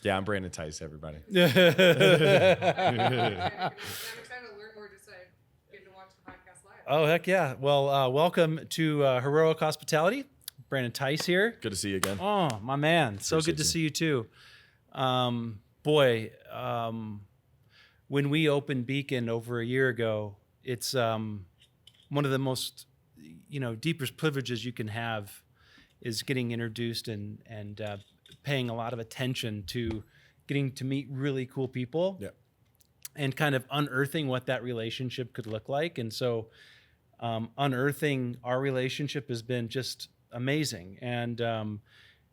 Yeah, I'm Brandon Theis, everybody. I'm excited to learn more just getting to watch the podcast live. Oh, heck yeah. Well, welcome to Heroic Hospitality. Brandon Theis here. Good to see you again. Oh, my man. So good to see you too. When we opened Beacon over a year ago, it's one of the most, deepest privileges you can have is getting introduced and paying a lot of attention to getting to meet really cool people. Yeah. And kind of unearthing what that relationship could look like. And so unearthing our relationship has been just amazing. And,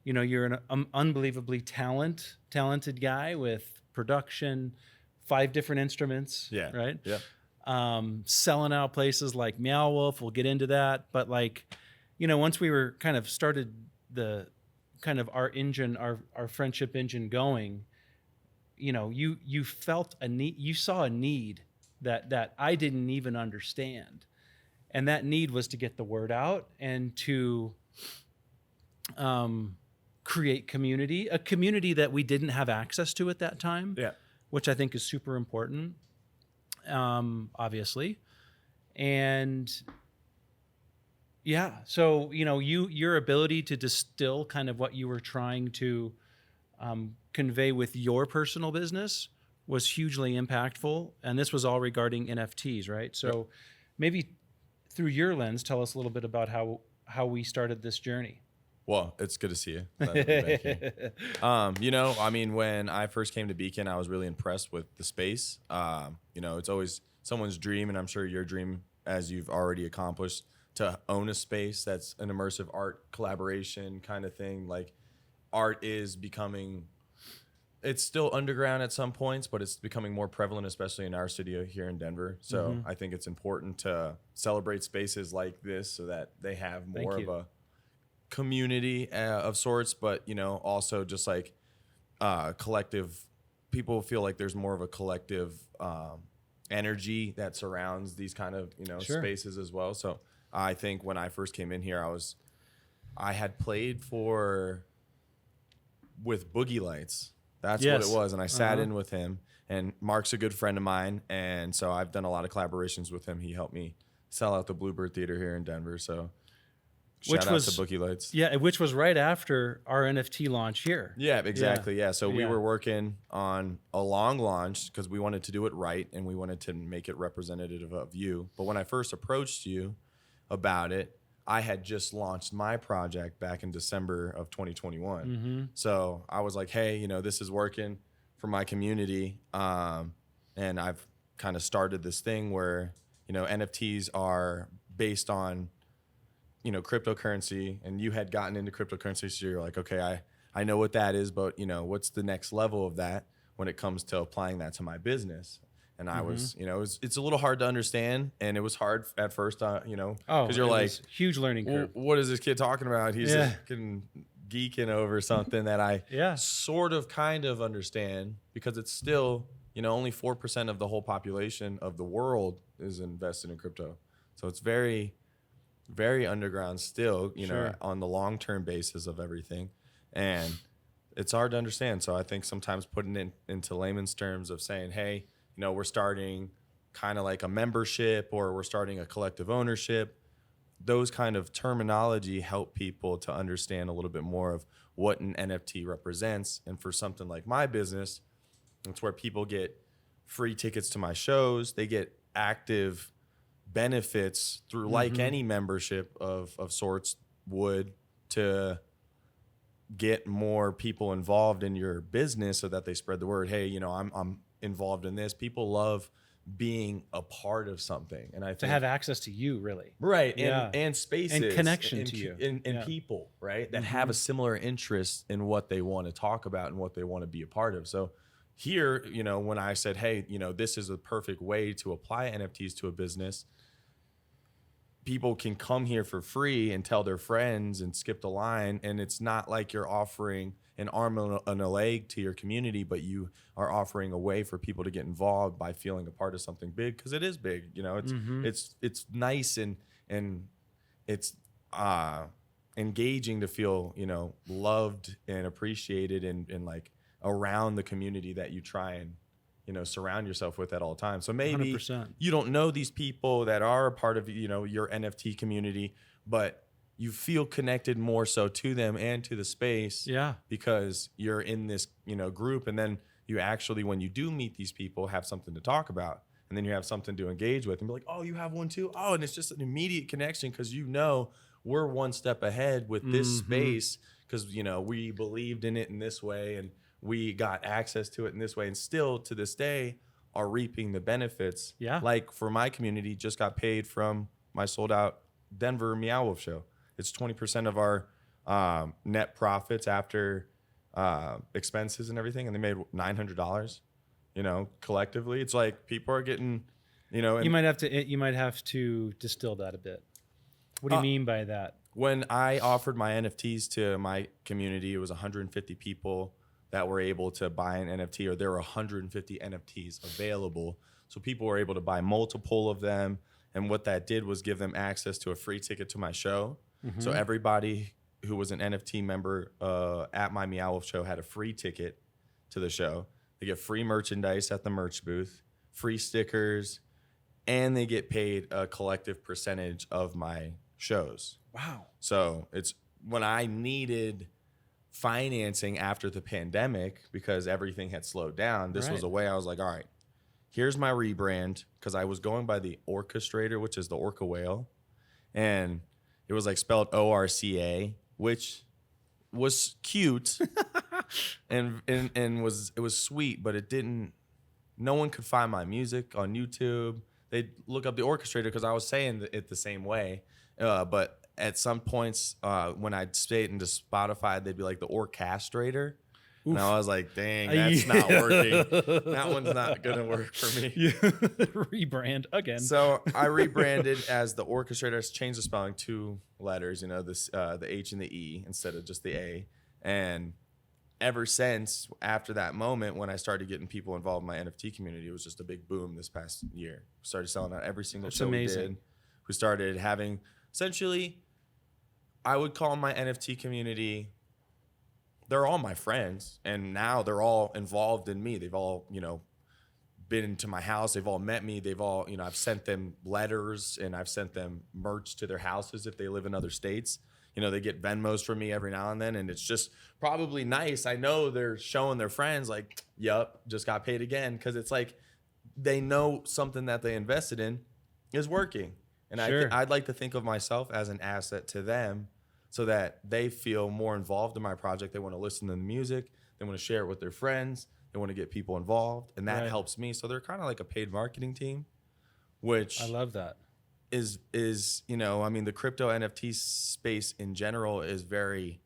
you're an unbelievably talented guy with production, 5 different instruments, Yeah. right? Yeah. Selling out places like MEOW. We'll get into that. But once we were kind of started our engine, our friendship engine going, you felt a need, you saw a need that I didn't even understand. And that need was to get the word out and to create community, a community that we didn't have access to at that time, which I think is super important, obviously. And yeah, so, your ability to distill kind of what you were trying to convey with your personal business was hugely impactful. And this was all regarding NFTs, right? So maybe through your lens, tell us a little bit about how we started this journey. Well, it's good to see you. Glad to be back here. When I first came to Beacon, I was really impressed with the space. It's always someone's dream, and I'm sure your dream, as you've already accomplished, to own a space that's an immersive art collaboration kind of thing. Like, art is becoming, it's still underground at some points, but it's becoming more prevalent, especially in our studio here in Denver. So I think it's important to celebrate spaces like this so that they have more of a community of sorts, but also just like collective, people feel like there's more of a collective energy that surrounds these kind of spaces as well. So I think when I first came in here, I had played with Boogie Lights. That's what it was. And I sat in with him, and Mark's a good friend of mine. And so I've done a lot of collaborations with him. He helped me sell out the Bluebird Theater here in Denver. So shout out to Boogie Lights. Yeah, which was right after our NFT launch here. Yeah, exactly. Yeah. So we were working on a long launch because we wanted to do it right and we wanted to make it representative of you. But when I first approached you about it, I had just launched my project back in December of 2021. So I was like, hey, this is working for my community. And I've kind of started this thing where, NFTs are based on, cryptocurrency, and you had gotten into cryptocurrency. So you're like, okay, I know what that is, but what's the next level of that when it comes to applying that to my business? And I was, it's a little hard to understand, and it was hard at first, because you're like, huge learning curve. What is this kid talking about? He's just geeking over something that I sort of kind of understand, because it's still, only 4% of the whole population of the world is invested in crypto. So it's very, very underground still, on the long-term basis of everything. And it's hard to understand. So I think sometimes putting it into layman's terms of saying, hey, we're starting kind of like a membership, or we're starting a collective ownership. Those kind of terminology help people to understand a little bit more of what an NFT represents. And for something like my business, it's where people get free tickets to my shows. They get active benefits through like any membership of sorts would, to get more people involved in your business so that they spread the word. Hey, I'm involved in this. People love being a part of something, and I think to have access to you, really, right? And spaces and connection to you, and people, right, that have a similar interest in what they want to talk about and what they want to be a part of. So here, when I said, hey, this is a perfect way to apply NFTs to a business, people can come here for free and tell their friends and skip the line. And it's not like you're offering an arm and a leg to your community, but you are offering a way for people to get involved by feeling a part of something big, because it is big. It's nice and it's engaging to feel loved and appreciated and like around the community that you try and, you know, surround yourself with at all times. So maybe 100%. you don't know these people that are a part of, you know, your NFT community, but you feel connected more so to them and to the space. Yeah. Because you're in this, you know, group, and then you actually, when you do meet these people, have something to talk about, and then you have something to engage with and be like, oh, you have one too? Oh, and it's just an immediate connection because, you know, we're one step ahead with this space because, you know, we believed in it in this way and we got access to it in this way, and still to this day are reaping the benefits. Yeah. Like for my community, just got paid from my sold out Denver MEOW show. It's 20% of our net profits after expenses and everything. And they made $900, you know, collectively. It's like people are getting, you know. You might have to distill that a bit. What do you mean by that? When I offered my NFTs to my community, it was 150 people that were able to buy an NFT, or there were 150 NFTs available. So people were able to buy multiple of them. And what that did was give them access to a free ticket to my show. So everybody who was an NFT member at my MEOW show had a free ticket to the show. They get free merchandise at the merch booth, free stickers, and they get paid a collective percentage of my shows. Wow. So it's when I needed financing after the pandemic because everything had slowed down, this was a way I was like, all right, here's my rebrand, because I was going by the Orchestrator, which is the orca whale. And it was like spelled ORCA, which was cute and it was sweet, but it didn't, no one could find my music on YouTube. They'd look up the Orchestrator because I was saying it the same way. But at some points, when I'd say it into Spotify, they'd be like the Orchestrator. Oof. And I was like, dang, that's not working. That one's not going to work for me. Rebrand again. So I rebranded as the Orchestrator. I changed the spelling, 2 letters, you know, the H and the E instead of just the A. And ever since, after that moment, when I started getting people involved in my NFT community, it was just a big boom this past year. We started selling out every single show we did. We started having, essentially, I would call my NFT community, they're all my friends, and now they're all involved in me. They've all, you know, been to my house. They've all met me. They've all, you know, I've sent them letters and I've sent them merch to their houses if they live in other states. You know, they get Venmos from me every now and then, and it's just probably nice. I know they're showing their friends like, yup, just got paid again, because it's like they know something that they invested in is working. And sure. I'd like to think of myself as an asset to them, so that they feel more involved in my project. They want to listen to the music. They want to share it with their friends. They want to get people involved, and that helps me. So they're kind of like a paid marketing team, which I love that. Is you know, I mean, the crypto NFT space in general is very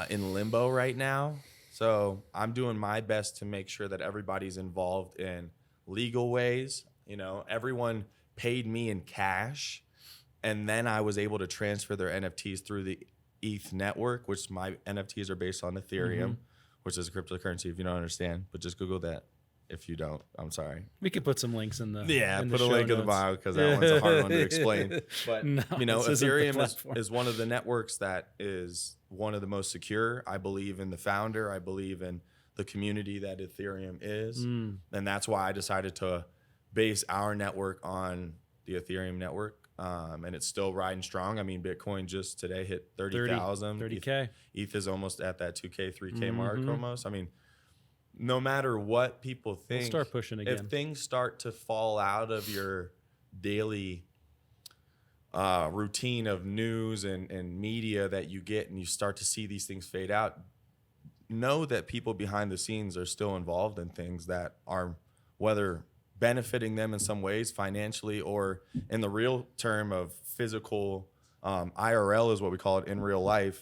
in limbo right now. So I'm doing my best to make sure that everybody's involved in legal ways. You know, everyone paid me in cash, and then I was able to transfer their NFTs through the ETH network, which my NFTs are based on Ethereum, which is a cryptocurrency if you don't understand. But just Google that if you don't. I'm sorry. We could put some links in the put a link in the bio, because that one's a hard one to explain. But no, you know, Ethereum is one of the networks that is one of the most secure. I believe in the founder. I believe in the community that Ethereum is, and that's why I decided to base our network on the Ethereum network. And it's still riding strong. I mean, Bitcoin just today hit 30,000. 30K. ETH is almost at that 2K, 3K mark almost. I mean, no matter what people think, we'll start pushing again. If things start to fall out of your daily routine of news and media that you get, and you start to see these things fade out, know that people behind the scenes are still involved in things that are, whether benefiting them in some ways financially, or in the real term of physical, IRL is what we call it, in real life,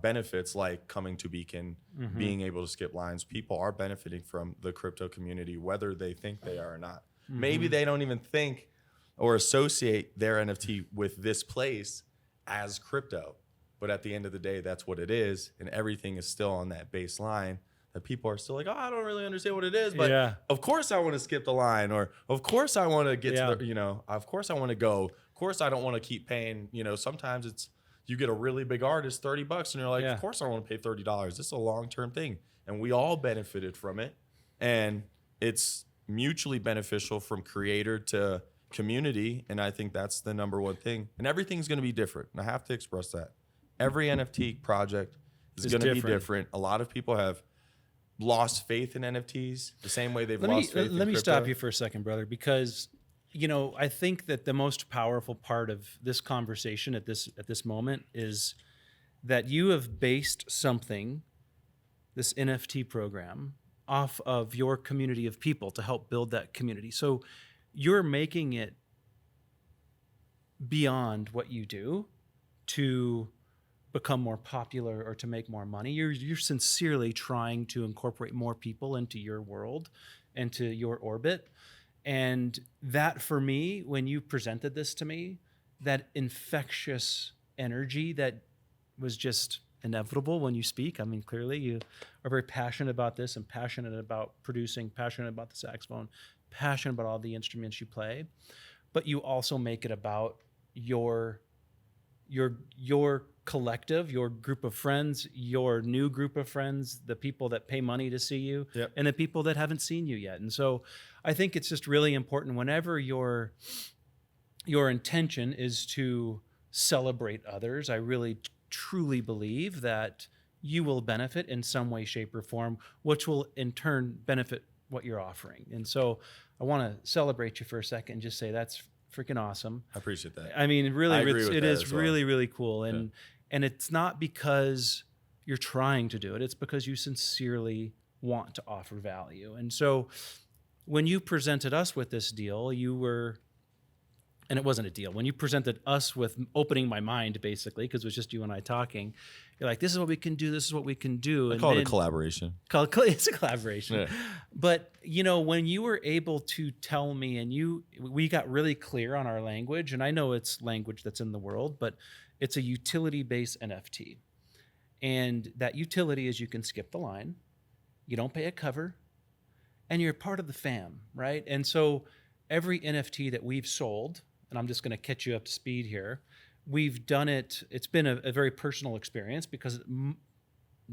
benefits, like coming to Beacon, being able to skip lines. People are benefiting from the crypto community, whether they think they are or not. Maybe they don't even think or associate their NFT with this place as crypto, but at the end of the day, that's what it is, and everything is still on that baseline. That people are still like, oh, I don't really understand what it is, but of course I want to skip the line, or of course I want to get to the, you know, of course I want to go. Of course I don't want to keep paying, you know, sometimes it's, you get a really big artist, $30, and you're like, of course I want to pay $30. This is a long-term thing. and we all benefited from it. And it's mutually beneficial from creator to community. And I think that's the number one thing. And everything's going to be different. And I have to express that. Every NFT project is going to be different. A lot of people have lost faith in NFTs the same way they've lost faith in Let me crypto. stop you for a second, brother, because I think that the most powerful part of this conversation at this moment is that you have based something, this NFT program, off of your community of people to help build that community. So you're making it beyond what you do to become more popular or to make more money. You're sincerely trying to incorporate more people into your world, into your orbit. And that, for me, when you presented this to me, that infectious energy that was just inevitable when you speak. I mean, clearly you are very passionate about this and passionate about producing, passionate about the saxophone, passionate about all the instruments you play, but you also make it about your collective, your group of friends, your new group of friends, the people that pay money to see you, and the people that haven't seen you yet. And so I think it's just really important whenever your intention is to celebrate others. I really truly believe that you will benefit in some way, shape, or form, which will in turn benefit what you're offering. And so I want to celebrate you for a second and just say that's freaking awesome. I appreciate that. I mean, really, it is well. really, really cool. And it's not because you're trying to do it. It's because you sincerely want to offer value. And so when you presented us with this deal, and it wasn't a deal. When you presented us with opening my mind, basically, because it was just you and I talking, you're like, this is what we can do. This is what we can do. I call it a collaboration. It's a collaboration. Yeah. But, when you were able to tell me and we got really clear on our language, and I know it's language that's in the world, but it's a utility-based NFT. And that utility is you can skip the line, you don't pay a cover, and you're part of the fam, right? And so every NFT that we've sold, and I'm just going to catch you up to speed here. We've done it. It's been a very personal experience because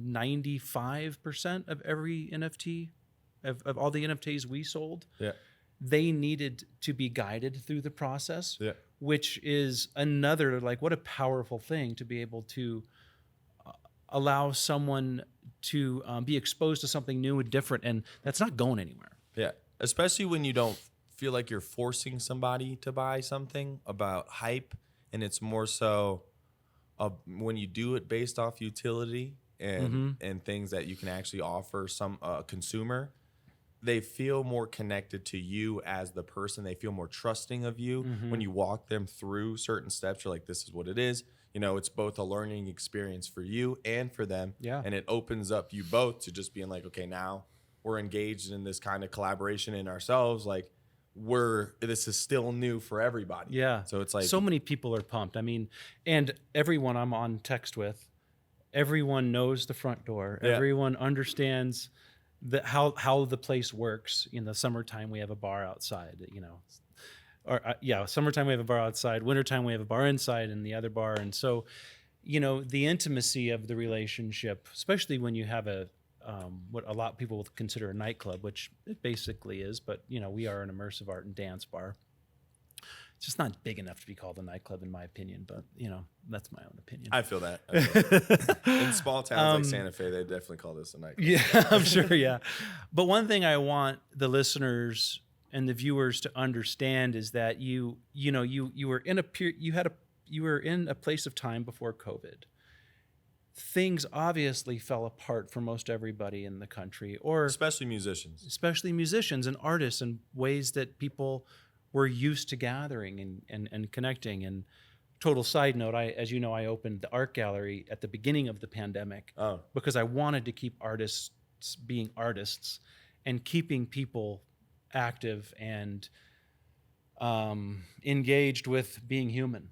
95% of every NFT, of all the NFTs we sold, they needed to be guided through the process, which is another, what a powerful thing to be able to allow someone to be exposed to something new and different. And that's not going anywhere. Yeah, especially when you don't feel like you're forcing somebody to buy something about hype, and it's more so when you do it based off utility and things that you can actually offer some consumer, they feel more connected to you as the person. They feel more trusting of you when you walk them through certain steps. You're like, this is what it is. It's both a learning experience for you and for them. Yeah. And it opens up you both to just being like, okay, now we're engaged in this kind of collaboration in ourselves. Like, this is still new for everybody. Yeah. So it's like so many people are pumped. I mean, and everyone I'm on text with, everyone knows the front door. Yeah. Everyone understands how the place works. In the summertime, we have a bar outside, summertime we have a bar outside, wintertime we have a bar inside and the other bar. And so, the intimacy of the relationship, especially when you have what a lot of people would consider a nightclub, which it basically is, but we are an immersive art and dance bar. It's just not big enough to be called a nightclub, in my opinion, but that's my own opinion. I feel that. In small towns like Santa Fe, they definitely call this a nightclub. Yeah, I'm sure. Yeah, but one thing I want the listeners and the viewers to understand is that you were in you were in a place of time before COVID. Things obviously fell apart for most everybody in the country, or especially musicians and artists, in ways that people were used to gathering and connecting. And total side note, as you know, I opened the art gallery at the beginning of the pandemic because I wanted to keep artists being artists and keeping people active and engaged with being human.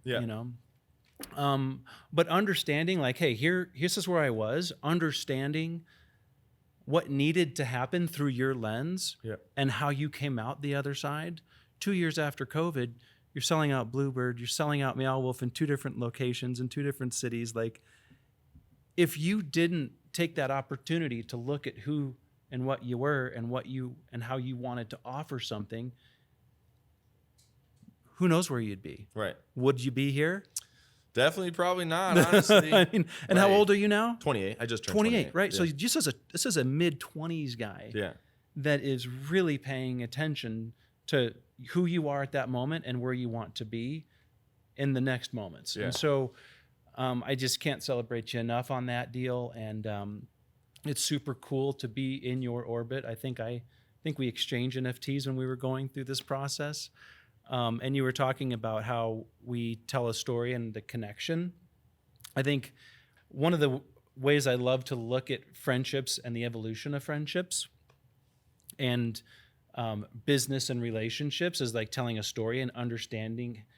But understanding, like, hey, this is where I was, understanding what needed to happen through your lens and how you came out the other side. 2 years after COVID, you're selling out Bluebird, you're selling out MEOW in 2 different locations in 2 different cities. Like, if you didn't take that opportunity to look at who and what you were and how you wanted to offer something, who knows where you'd be? Right. Would you be here? Definitely, probably not. Honestly. I mean, and how old are you now? 28. I just turned 28, right? Yeah. So this is a mid-20s guy. Yeah. That is really paying attention to who you are at that moment and where you want to be in the next moments. Yeah. And so I just can't celebrate you enough on that deal. And it's super cool to be in your orbit. I think we exchanged NFTs when we were going through this process. And you were talking about how we tell a story and the connection. I think one of the ways I love to look at friendships and the evolution of friendships and business and relationships is like telling a story and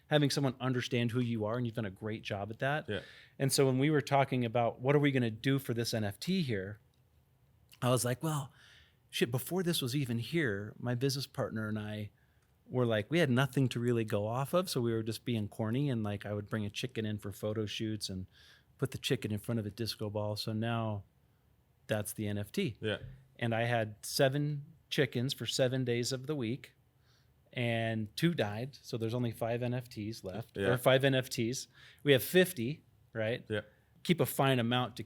having someone understand who you are, and you've done a great job at that. Yeah. And so when we were talking about what are we going to do for this NFT here, I was like, well, shit, before this was even here, my business partner and I were like, we had nothing to really go off of, so we were just being corny, and like I would bring a chicken in for photo shoots and put the chicken in front of a disco ball. So now that's the NFT. Yeah. And I had 7 chickens for 7 days of the week, and 2 died. So there's only 5 NFTs left, or 5 NFTs. We have 50, right? Yeah. Keep a fine amount to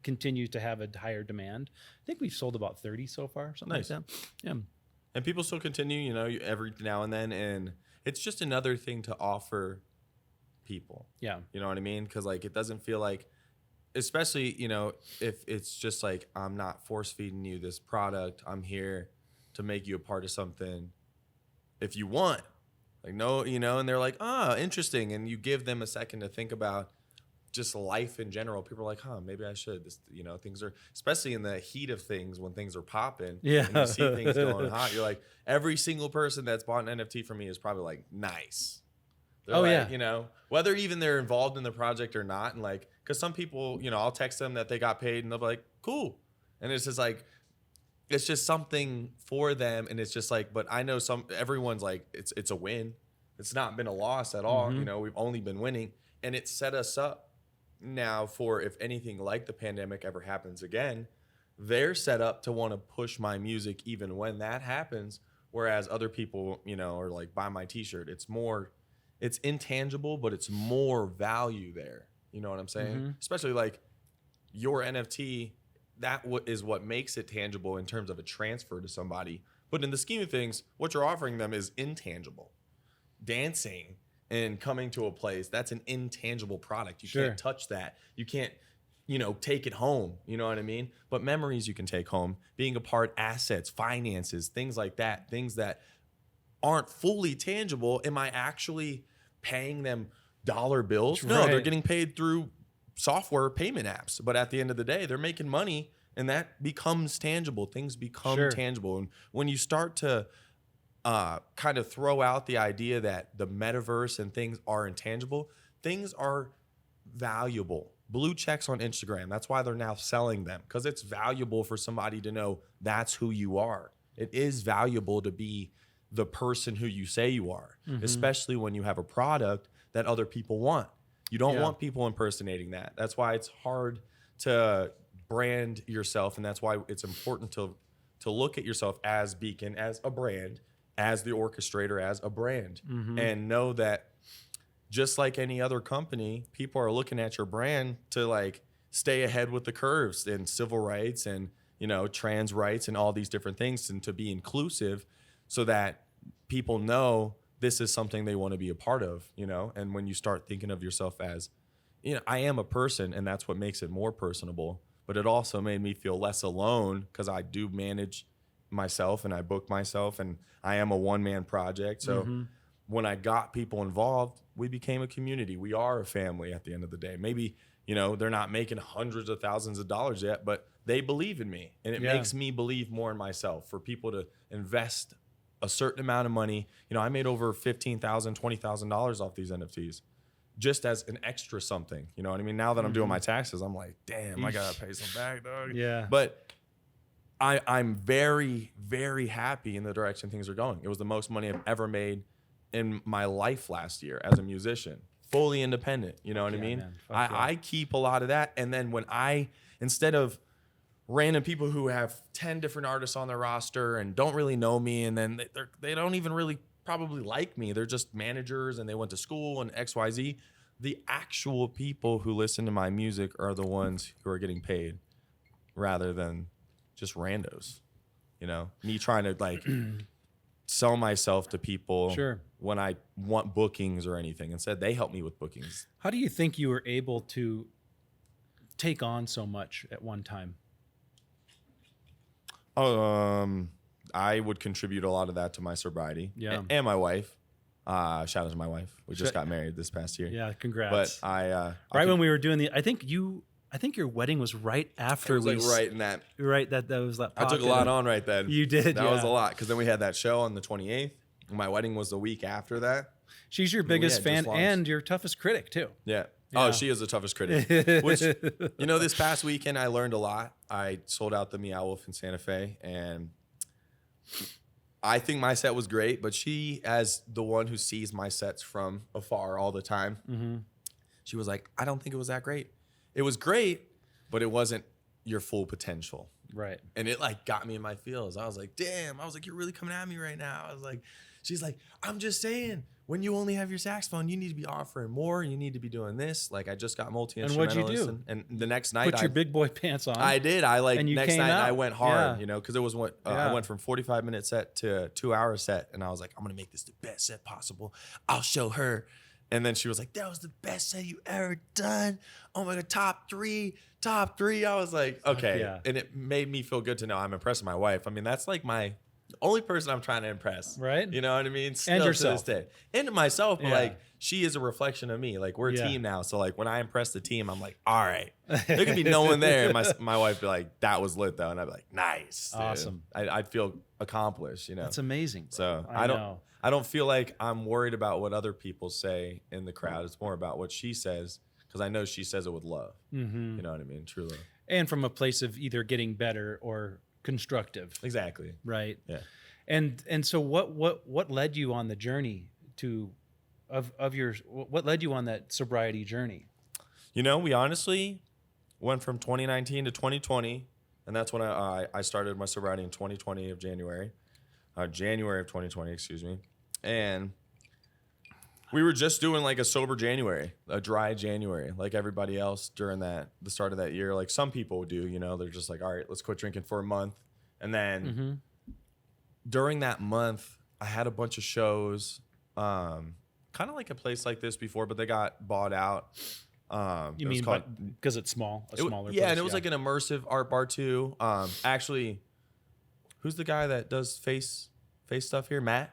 continue to have a higher demand. I think we've sold about 30 so far, something like that. Yeah. And people still continue, every now and then, and it's just another thing to offer people. Yeah. You know what I mean? Because like it doesn't feel like, especially if it's just like I'm not force feeding you this product, I'm here to make you a part of something. If you want, like no, and they're like, interesting, and you give them a second to think about just life in general. People are like, maybe I should. This, things are, especially in the heat of things when things are popping. Yeah. And you see things going hot. You're like, every single person that's bought an NFT from me is probably like, nice. They're like, whether even they're involved in the project or not. And like, cause some people, I'll text them that they got paid and they'll be like, cool. And it's just like, it's just something for them. And it's just like, but I know everyone's like, it's a win. It's not been a loss at all. Mm-hmm. We've only been winning, and it set us up now for if anything like the pandemic ever happens again, they're set up to want to push my music even when that happens. Whereas other people, are like, buy my t-shirt. It's intangible, but it's more value there. You know what I'm saying? Mm-hmm. Especially like your NFT, that is what makes it tangible in terms of a transfer to somebody. But in the scheme of things, what you're offering them is intangible. Dancing and coming to a place, that's an intangible product. You can't touch that. You can't, take it home. You know what I mean? But memories you can take home, being a part, assets, finances, things like that, things that aren't fully tangible. Am I actually paying them dollar bills? No, they're getting paid through software payment apps. But at the end of the day, they're making money, and that becomes tangible. Things become tangible. And when you start to kind of throw out the idea that the metaverse and things are intangible, things are valuable. Blue checks on Instagram, that's why they're now selling them, because it's valuable for somebody to know that's who you are. It is valuable to be the person who you say you are, especially when you have a product that other people want. You don't want people impersonating that. That's why it's hard to brand yourself, and that's why it's important to look at yourself as Beacon, as a brand, as the orchestrator, as a brand, and know that just like any other company, people are looking at your brand to like stay ahead with the curves in civil rights and, trans rights and all these different things, and to be inclusive so that people know this is something they want to be a part of, and when you start thinking of yourself as, I am a person, and that's what makes it more personable, but it also made me feel less alone because I do manage myself and I book myself, and I am a one-man project. So when I got people involved, we became a community. We are a family at the end of the day. Maybe, they're not making hundreds of thousands of dollars yet, but they believe in me, and it makes me believe more in myself. For people to invest a certain amount of money, I made over $15,000, $20,000 off these NFTs just as an extra something. You know what I mean? Now that I'm doing my taxes, I'm like, damn, I gotta pay some back, dog. Yeah. But I'm very, very happy in the direction things are going. It was the most money I've ever made in my life last year as a musician. fully independent. You know what I mean? Man. Yeah. I keep a lot of that. And then when instead of random people who have 10 different artists on their roster and don't really know me, and then they don't even really probably like me. They're just managers and they went to school and XYZ. The actual people who listen to my music are the ones who are getting paid rather than just randos. You know, me trying to like sell myself to people when I want bookings or anything. Instead, they help me with bookings. How do you think you were able to take on so much at one time? I would contribute a lot of that to my sobriety. Yeah. And my wife. Shout out to my wife. We just got married this past year. Yeah, congrats. But when we were doing I think your wedding was right after it was right in that. Right, that was that. I took a lot on right then. You did. That was a lot because then we had that show on the 28th. My wedding was the week after that. She's your biggest fan and your toughest critic too. Yeah. Oh, she is the toughest critic. Which, this past weekend I learned a lot. I sold out the MEOW in Santa Fe, and I think my set was great. But she, as the one who sees my sets from afar all the time, she was like, "I don't think it was that great. It was great, but it wasn't your full potential." Right. And it like got me in my feels. I was like, "Damn!" I was like, "You're really coming at me right now." I was like, "She's like, I'm just saying." When you only have your saxophone, you need to be offering more. You need to be doing this. Like I just got multi-instrumentalist. And what'd you do? And the next night, put your big boy pants on. I did. Next night out. I went hard, because it was I went from 45-minute set to a 2-hour set, and I was like, I'm gonna make this the best set possible. I'll show her. And then she was like, that was the best set you ever done. Oh my God, top three. I was like, okay. Yeah. And it made me feel good to know I'm impressing my wife. I mean, that's like the only person I'm trying to impress. Right. You know what I mean? Still and yourself. To this day. And myself, but like she is a reflection of me. Like we're a team now. So like when I impress the team, I'm like, all right. There could be no one there. And my wife would be like, that was lit though. And I'd be like, nice. Dude. Awesome. I'd feel accomplished, That's amazing. So I don't feel like I'm worried about what other people say in the crowd. It's more about what she says, because I know she says it with love. Mm-hmm. You know what I mean? True love. And from a place of either getting better or constructive. Exactly. Right. Yeah. And so what led you on the journey what led you on that sobriety journey? We honestly went from 2019 to 2020, and that's when I started my sobriety in 2020 of January of 2020, excuse me. And we were just doing like a sober January, a dry January, like everybody else during the start of that year. Like some people would do, they're just like, all right, let's quit drinking for a month. And then during that month, I had a bunch of shows, kind of like a place like this before, but they got bought out. You mean because it's small, smaller place? Yeah, and it was like an immersive art bar too. Actually, who's the guy that does face stuff here? Matt,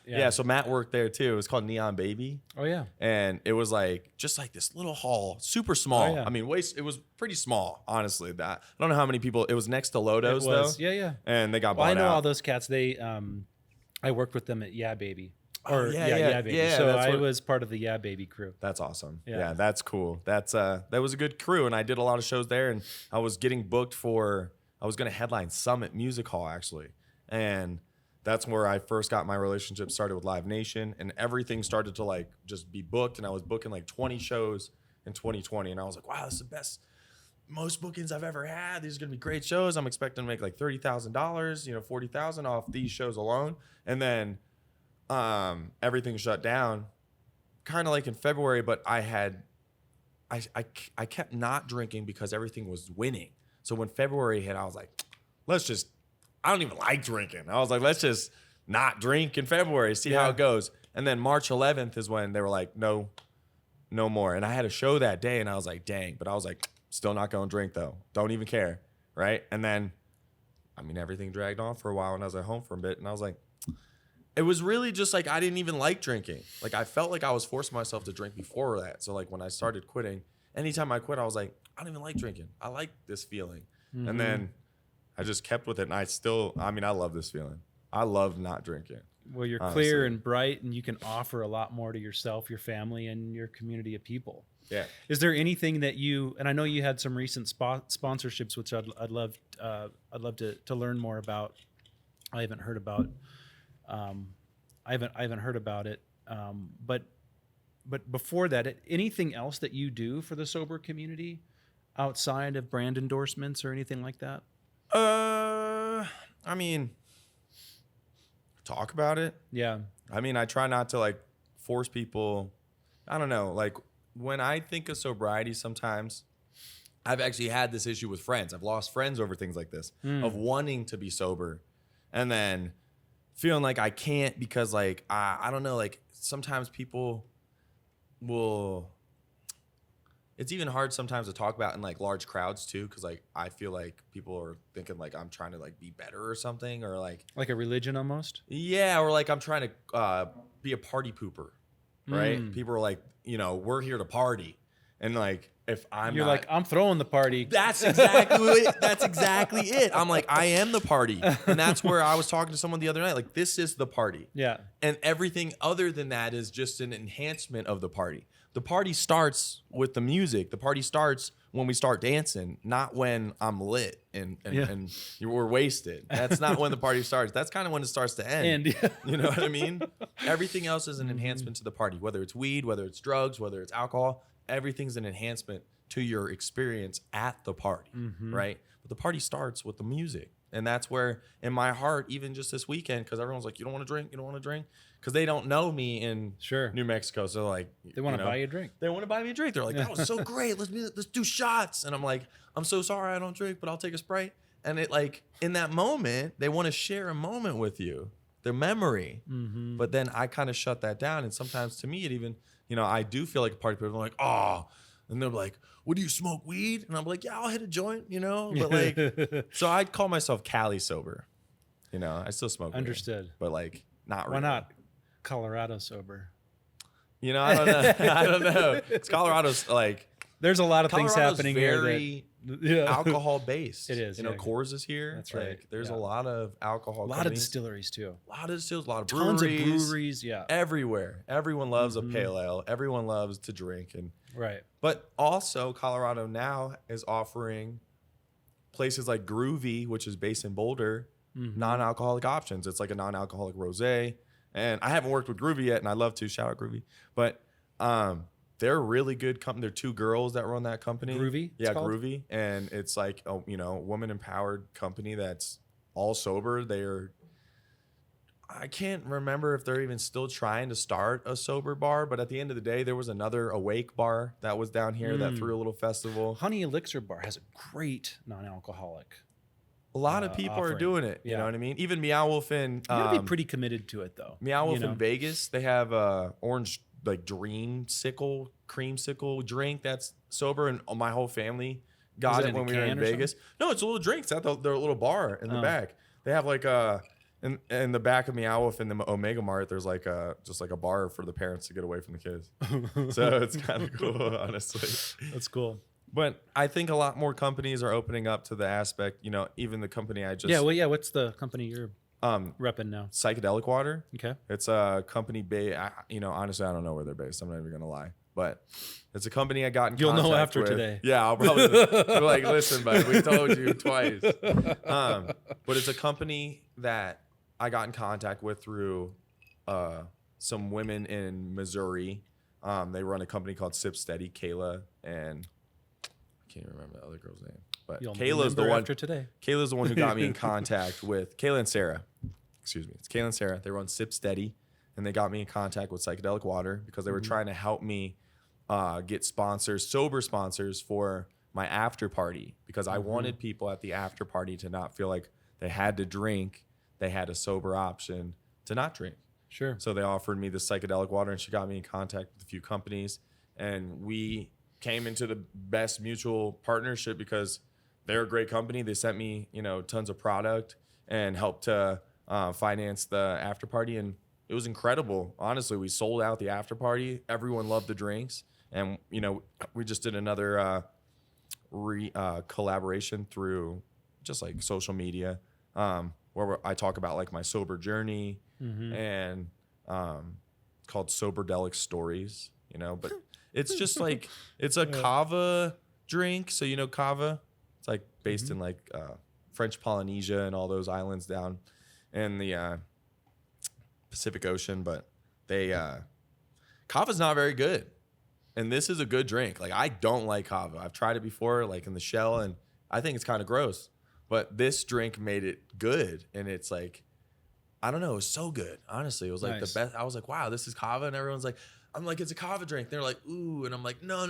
yeah. So Matt worked there too. It was called Neon Baby. Oh yeah. And it was like just like this little hall, super small. Oh, yeah. I mean, it was pretty small, honestly. I don't know how many people. It was next to Lodo's though. Yeah. And they got bought out. I know all those cats. They I worked with them at Yeah Baby. Yeah Baby. Yeah, so I was part of the Yeah Baby crew. That's awesome. Yeah, that's cool. That was a good crew, and I did a lot of shows there, and I was getting booked I was going to headline Summit Music Hall actually, and that's where I first got my relationship started with Live Nation, and everything started to like just be booked, and I was booking like 20 shows in 2020, and I was like, wow, this is the best, most bookings I've ever had. These are gonna be great shows. I'm expecting to make like $30,000, $40,000 off these shows alone, and then everything shut down, kind of like in February. But I kept not drinking because everything was winning. So when February hit, I was like, I don't even like drinking. I was like, let's just not drink in February, see how it goes. And then March 11th is when they were like, no more. And I had a show that day, and I was like, dang. But I was like, still not going to drink though. Don't even care, right? And then, everything dragged on for a while, and I was at home for a bit, and I was like, it was really just like I didn't even like drinking. Like I felt like I was forcing myself to drink before that. So like when I started quitting, anytime I quit, I was like, I don't even like drinking. I like this feeling. Mm-hmm. And then I just kept with it, and I love this feeling. I love not drinking. Well, you're clear and bright, and you can offer a lot more to yourself, your family, and your community of people. Yeah. Is there anything that and I know you had some recent sponsorships, which I'd love to learn more about. I haven't heard about. I haven't heard about it. But but before that, anything else that you do for the sober community outside of brand endorsements or anything like that? I mean, talk about it. Yeah. I mean, I try not to like force people. I don't know. Like when I think of sobriety, sometimes I've actually had this issue with friends. I've lost friends over things like this of wanting to be sober and then feeling like I can't because like, I don't know, like sometimes people will, it's even hard sometimes to talk about in like large crowds too. Cause like, I feel like people are thinking like I'm trying to like be better or something or like a religion almost. Yeah. Or like I'm trying to be a party pooper, right? People are like, we're here to party. And like, if You're like, I'm throwing the party. That's exactly it. That's exactly it. I'm like, I am the party. And that's where I was talking to someone the other night. Like, this is the party. Yeah. And everything other than that is just an enhancement of the party. The party starts with the music. The party starts when we start dancing, not when I'm lit and we're wasted. That's not when the party starts. That's kind of when it starts to end. You know what I mean? Everything else is an enhancement to the party, whether it's weed, whether it's drugs, whether it's alcohol. Everything's an enhancement to your experience at the party, right? But the party starts with the music. And that's where, in my heart, even just this weekend, because everyone's like, you don't want to drink? You don't want to drink? Because they don't know me in New Mexico. So like, they want to buy you a drink. They want to buy me a drink. They're like, that was so great. Let's do shots. And I'm like, I'm so sorry I don't drink, but I'll take a Sprite. And it like, in that moment, they want to share a moment with you, their memory. But then I kind of shut that down. And sometimes to me, it even, I do feel like a party people. I'm like, oh, and they're like, what, do you smoke weed? And I'm like, yeah, I'll hit a joint, but like, so I'd call myself Cali sober. I still smoke Understood. weed, but like, not really. Why not Colorado sober? I don't know. I don't know. It's Colorado's like, there's a lot of things happening very here that alcohol based. It is. Coors is here. That's right. Like, there's a lot of alcohol. A lot of distilleries too. A lot of distilleries. A lot of tons breweries. of breweries. Yeah. Everywhere. Everyone loves a pale ale. Everyone loves to drink Right. But also Colorado now is offering places like Groovy, which is based in Boulder, non-alcoholic options. It's like a non-alcoholic rosé. And I haven't worked with Groovy yet, and I'd love to. Shout out Groovy. But they're a really good company. They're two girls that run that company. Groovy? Yeah, Groovy. And it's like a woman-empowered company that's all sober. I can't remember if they're even still trying to start a sober bar, but at the end of the day, there was another Awake bar that was down here that threw a little festival. Honey Elixir Bar has a great non-alcoholic. A lot of people are doing it. You know what I mean? Even Meow Wolf in... You gotta be pretty committed to it, though. Meow Wolf in Vegas, they have a orange, like, creamsicle drink that's sober, and my whole family got it when we were in Vegas. No, it's a little drink. It's at their little bar in the back. They have like a... In the back of Meow Wolf in the Omega Mart, there's like just like a bar for the parents to get away from the kids. So it's kind of cool, honestly. That's cool. But I think a lot more companies are opening up to the aspect, even the company I just... what's the company you're repping now? Psychedelic Water. Okay. It's a company based, honestly, I don't know where they're based. I'm not even going to lie. But it's a company I got in contact with. You'll know after today. Yeah, I'll probably be like, listen, bud, we told you twice. But it's a company that I got in contact with through some women in Missouri. They run a company called Sip Steady, Kayla, and I can't remember the other girl's name. But Kayla's the one. After today. Kayla's the one who got me in contact with Kayla and Sarah. Excuse me, it's Kayla and Sarah. They run Sip Steady, and they got me in contact with Psychedelic Water because they were trying to help me get sober sponsors for my after party because I wanted people at the after party to not feel like they had to drink. They had a sober option to not drink. Sure. So they offered me the Psychedelic Water, and she got me in contact with a few companies, and we came into the best mutual partnership because they're a great company. They sent me, tons of product and helped to finance the after party, and it was incredible. Honestly, we sold out the after party. Everyone loved the drinks, and we just did another collaboration through just like social media. Where I talk about like my sober journey and called Soberdelic Stories, but it's just like, it's a kava drink. So, kava, it's like based in like French Polynesia and all those islands down in the Pacific Ocean, but they Kava's not very good. And this is a good drink. Like, I don't like kava. I've tried it before, like in the shell, and I think it's kind of gross. But this drink made it good. And it's like, I don't know, it was so good. Honestly, it was like the best. I was like, wow, this is kava. And everyone's like, I'm like, it's a kava drink. They're like, ooh. And I'm like, no.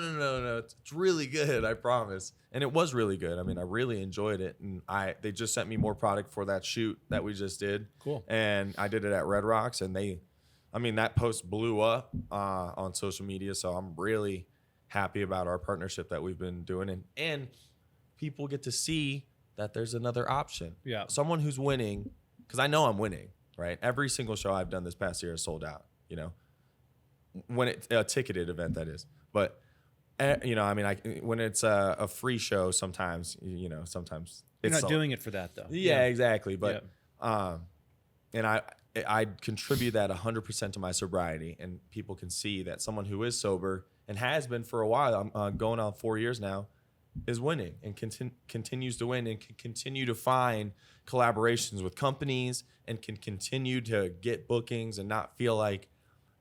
It's really good, I promise. And it was really good. I mean, I really enjoyed it. And they just sent me more product for that shoot that we just did. Cool. And I did it at Red Rocks. And that post blew up on social media. So I'm really happy about our partnership that we've been doing. And people get to see that there's another option. Yeah. Someone who's winning, because I know I'm winning, right? Every single show I've done this past year is sold out, when it's a ticketed event, that is. But, when it's a free show, sometimes, sometimes you're it's not doing it for that, though. Yeah, exactly. But, and I contribute that 100% to my sobriety, and people can see that someone who is sober and has been for a while, I'm going on 4 years now, is winning and continues to win and can continue to find collaborations with companies and can continue to get bookings and not feel like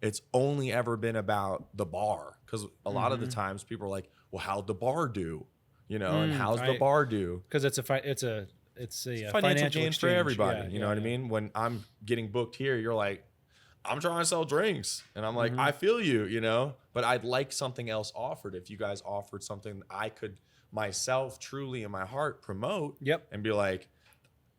it's only ever been about the bar. Because a lot of the times people are like, well, how'd the bar do? And how's the bar do? Because it's a financial gain for everybody. You know what I mean? When I'm getting booked here, you're like, I'm trying to sell drinks. And I'm like, I feel you, but I'd like something else offered. If you guys offered something I could myself truly in my heart promote and be like,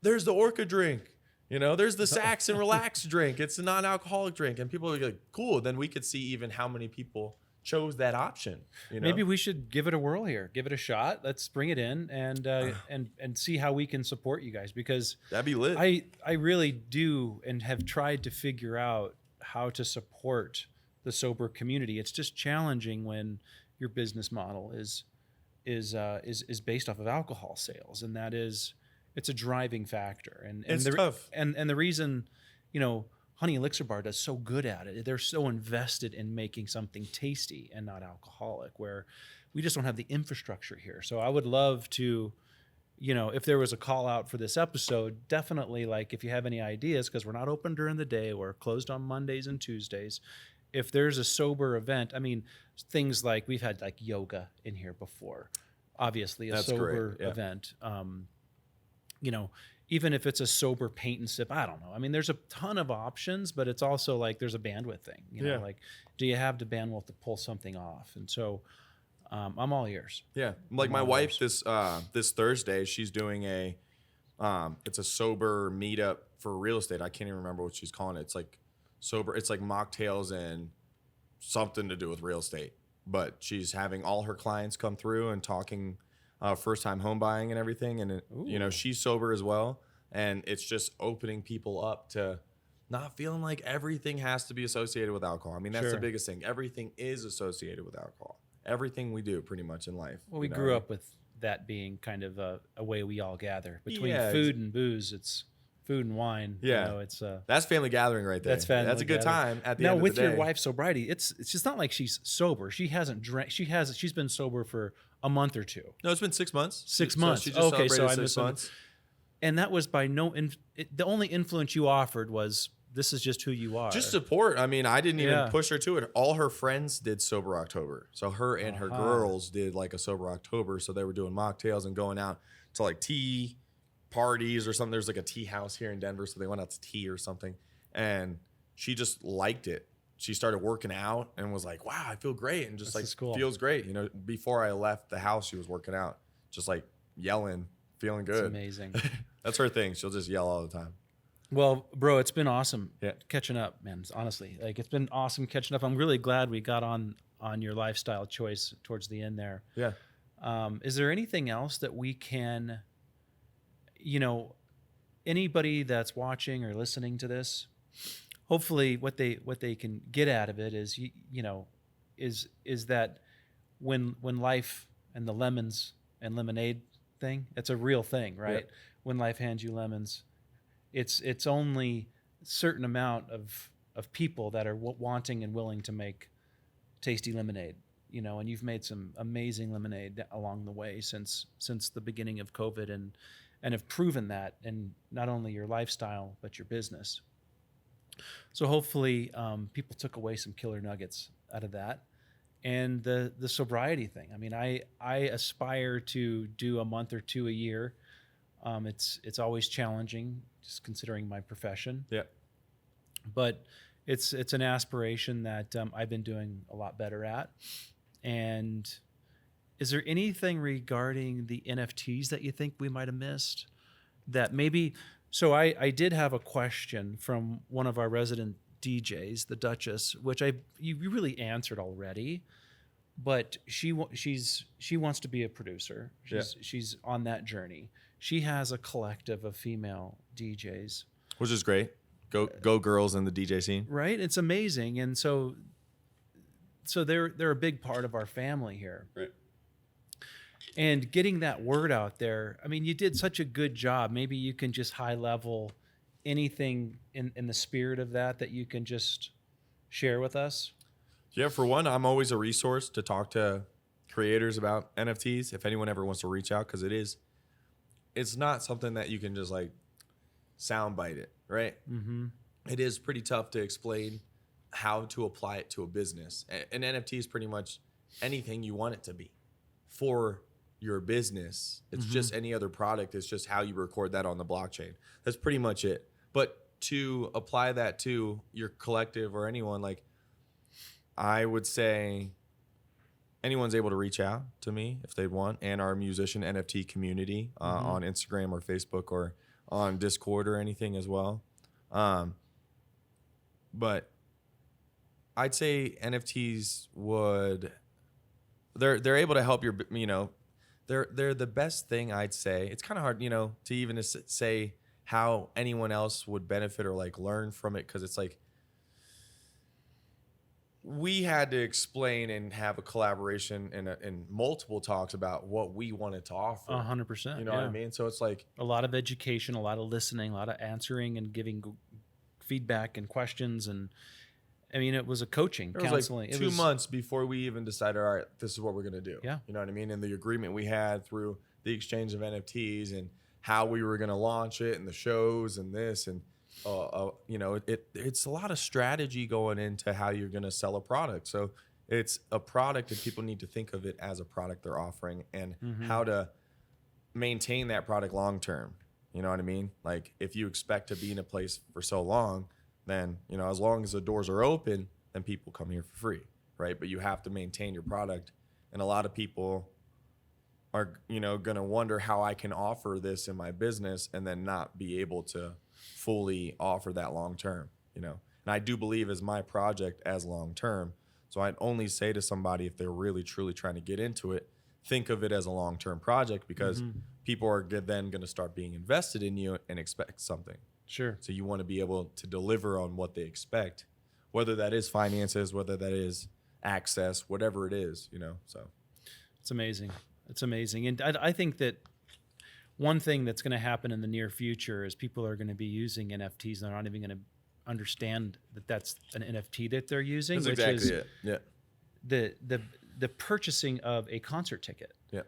there's the Orca drink, there's the Sax and Relax drink. It's a non-alcoholic drink. And people are like, cool. Then we could see even how many people chose that option. Maybe we should give it a whirl here. Give it a shot. Let's bring it in and see how we can support you guys, because that'd be lit. I really do and have tried to figure out how to support the sober community. It's just challenging when your business model is based off of alcohol sales, and it's a driving factor. And it's tough. And the reason, Honey Elixir Bar does so good at it. They're so invested in making something tasty and not alcoholic, where we just don't have the infrastructure here. So I would love to, if there was a call out for this episode, definitely, like, if you have any ideas, because we're not open during the day, we're closed on Mondays and Tuesdays. If there's a sober event, things like we've had like yoga in here before, obviously a sober event. Even if it's a sober paint and sip, I don't know. There's a ton of options, but it's also like there's a bandwidth thing. Like, do you have the bandwidth to pull something off? And so I'm all ears. Yeah, like my wife this Thursday, she's doing it's a sober meetup for real estate. I can't even remember what she's calling it. It's like sober. It's like mocktails and something to do with real estate. But she's having all her clients come through and talking first-time home buying and everything, and she's sober as well, and it's just opening people up to not feeling like everything has to be associated with alcohol. That's the biggest thing. Everything is associated with alcohol. Everything we do, pretty much, in life. Well, we grew up with that being kind of a way we all gather between food and booze. It's food and wine. Yeah, it's that's family gathering right there. That's a good time at the end of the day. Now, with your wife's sobriety, it's just not like she's sober. She hasn't drank. She's been sober for a month or two. No, it's been 6 months. 6 months. She just okay, so I 6 months. And that was by the only influence you offered was, this is just who you are. Just support. I didn't even push her to it. All her friends did Sober October. So her and her girls did like a Sober October. So they were doing mocktails and going out to like tea parties or something. There's like a tea house here in Denver. So they went out to tea or something. And she just liked it. She started working out and was like, wow, I feel great. And just cool. Feels great. Before I left the house, she was working out, just like yelling, feeling good. That's amazing. That's her thing. She'll just yell all the time. Well, bro, it's been awesome catching up, man. Honestly, it's been awesome catching up. I'm really glad we got on your lifestyle choice towards the end there. Yeah. Is there anything else that we can, anybody that's watching or listening to this, hopefully what they can get out of it is, is that when life and the lemons and lemonade thing, it's a real thing, right? Yeah. When life hands you lemons, it's only a certain amount of people that are wanting and willing to make tasty lemonade, and you've made some amazing lemonade along the way since the beginning of COVID, and have proven that in not only your lifestyle but your business. So hopefully people took away some killer nuggets out of that. And the sobriety thing. I mean, I aspire to do a month or two a year. It's always challenging, just considering my profession. Yeah. But it's an aspiration that I've been doing a lot better at. And is there anything regarding the NFTs that you think we might have missed? That maybe. So I did have a question from one of our resident DJs, the Duchess, which you really answered already, but she wants to be a producer. She's on that journey. She has a collective of female DJs, which is great. Go girls in the DJ scene, right? It's amazing, and so they're a big part of our family here, right? And getting that word out there. I mean, you did such a good job. Maybe you can just high level anything in the spirit of that you can just share with us? Yeah, for one, I'm always a resource to talk to creators about NFTs if anyone ever wants to reach out, because it's not something that you can just like soundbite it, right? Mm-hmm. It is pretty tough to explain how to apply it to a business. An NFT is pretty much anything you want it to be for your business. It's just any other product. It's just how you record that on the blockchain. That's pretty much it. But to apply that to your collective or anyone, like, I would say anyone's able to reach out to me if they want, and our musician NFT community on Instagram or Facebook or on Discord or anything as well. But I'd say NFTs they're able to help your, they're the best thing, I'd say. It's kind of hard, to even say how anyone else would benefit or like learn from it, because it's like we had to explain and have a collaboration in multiple talks about what we wanted to offer. 100%. You know what I mean? So it's like a lot of education, a lot of listening, a lot of answering and giving feedback and questions. And I mean, it was a coaching, counseling. It was like 2 months before we even decided, all right, this is what we're going to do. Yeah. You know what I mean? And the agreement we had through the exchange of NFTs and how we were going to launch it and the shows and this and, it's a lot of strategy going into how you're going to sell a product. So it's a product and people need to think of it as a product they're offering and how to maintain that product long term. You know what I mean? Like if you expect to be in a place for so long, then, as long as the doors are open, then people come here for free, right? But you have to maintain your product. And a lot of people are, going to wonder how I can offer this in my business and then not be able to fully offer that long term, And I do believe as my project as long term. So I'd only say to somebody, if they're really, truly trying to get into it, think of it as a long term project, because people are then going to start being invested in you and expect something. Sure. So you want to be able to deliver on what they expect, whether that is finances, whether that is access, whatever it is, so. It's amazing. It's amazing. And I think that one thing that's going to happen in the near future is people are going to be using NFTs and they're not even going to understand that that's an NFT that they're using. That's exactly it. Yeah. The purchasing of a concert ticket. Yeah.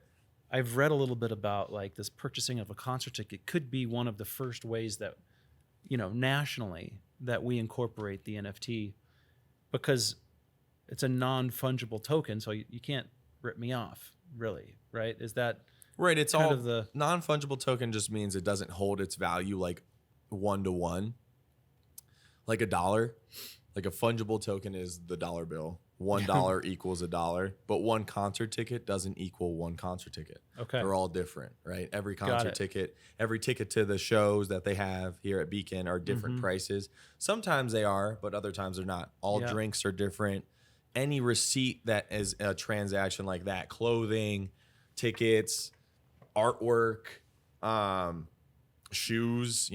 I've read a little bit about like this purchasing of a concert ticket could be one of the first ways that, nationally that we incorporate the NFT, because it's a non-fungible token. So you can't rip me off, really. Right. Is that right? It's kind all of the non-fungible token just means it doesn't hold its value like 1-to-1, like $1. Like a fungible token is the dollar bill. $1 equals $1, but one concert ticket doesn't equal one concert ticket. Okay. They're all different, right? Every concert ticket, every ticket to the shows that they have here at Beacon are different prices. Sometimes they are, but other times they're not. All drinks are different. Any receipt that is a transaction like that, clothing, tickets, artwork, shoes,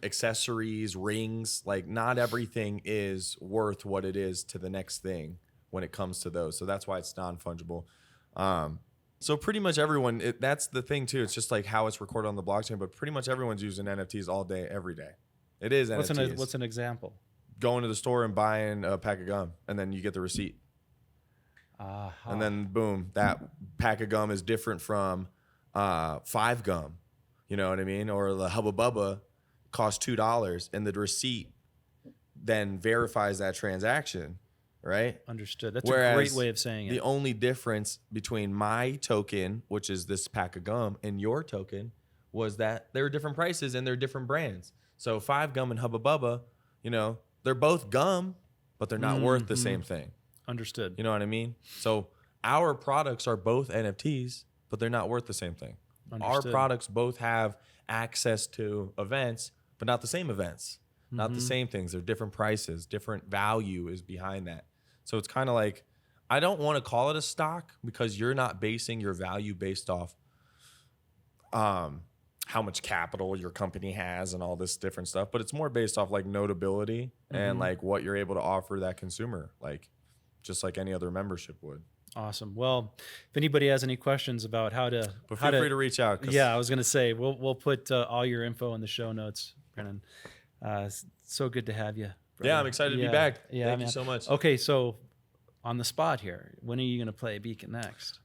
accessories, rings, like not everything is worth what it is to the next thing when it comes to those. So that's why it's non-fungible. So pretty much everyone, that's the thing too. It's just like how it's recorded on the blockchain, but pretty much everyone's using NFTs all day, every day. It is NFTs. What's an example? Going to the store and buying a pack of gum, and then you get the receipt. And then boom, that pack of gum is different from 5 gum. You know what I mean? Or the Hubba Bubba costs $2, and the receipt then verifies that transaction, right? Understood. That's Whereas a great way of saying it. The only difference between my token, which is this pack of gum, and your token was that there are different prices and they're different brands. So 5 Gum and Hubba Bubba, you know, they're both gum, but they're not worth the same thing. Understood. You know what I mean? So our products are both NFTs, but they're not worth the same thing. Understood. Our products both have access to events, but not the same events, not the same things. They're different prices, different value is behind that. So it's kind of like, I don't want to call it a stock because you're not basing your value based off how much capital your company has and all this different stuff, but it's more based off like notability and like what you're able to offer that consumer, like just like any other membership would. Awesome. Well, if anybody has any questions about how to, but feel free to reach out. Yeah, I was going to say we'll put all your info in the show notes, Brandon. So good to have you. Brother. Yeah, I'm excited to be back. Yeah, Thank you so much. Okay, so on the spot here, when are you going to play Beacon next?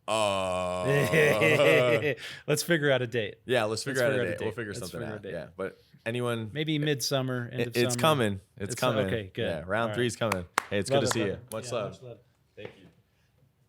Let's figure out a date. Yeah, let's figure out a date. We'll figure something out. Yeah, but anyone, maybe midsummer, end of it's summer. coming. It's coming. Okay, good. Yeah, round 3 is coming. Hey, it's good to see you. Much love.